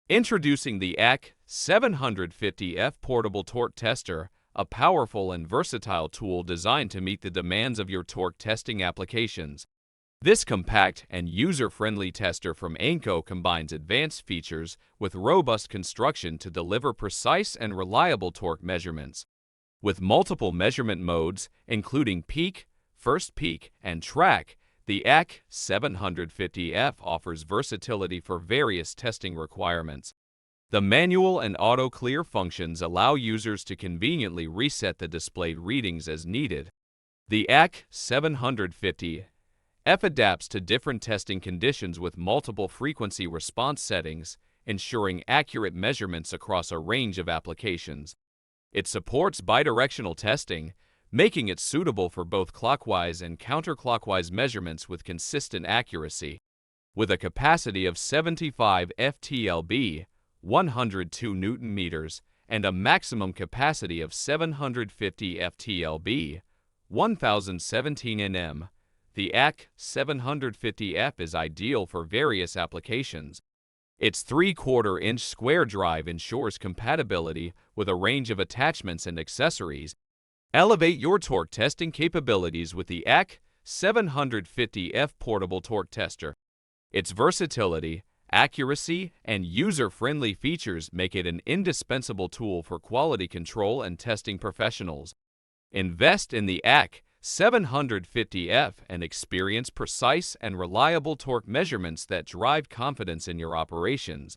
Introducing the ATC-750F Portable Torque Tester, a powerful and versatile tool designed to meet the demands of your torque testing applications. This compact and user-friendly tester from Aimco combines advanced features with robust construction to deliver precise and reliable torque measurements. With multiple measurement modes, including peak, first peak, and track, the ATC-750F offers versatility for various testing requirements. The manual and auto-clear functions allow users to conveniently reset the displayed readings as needed. The ATC-750F adapts to different testing conditions with multiple frequency response settings, ensuring accurate measurements across a range of applications. It supports bidirectional testing, making it suitable for both clockwise and counterclockwise measurements with consistent accuracy. With a capacity of 75 FTLB, 102 Newton meters, and a maximum capacity of 750 FTLB, 1017 Nm, the ATC-750F is ideal for various applications. Its 3/4-inch square drive ensures compatibility with a range of attachments and accessories. Elevate your torque testing capabilities with the ATC-750F Portable Torque Tester. Its versatility, accuracy, and user-friendly features make it an indispensable tool for quality control and testing professionals. Invest in the ATC-750F and experience precise and reliable torque measurements that drive confidence in your operations.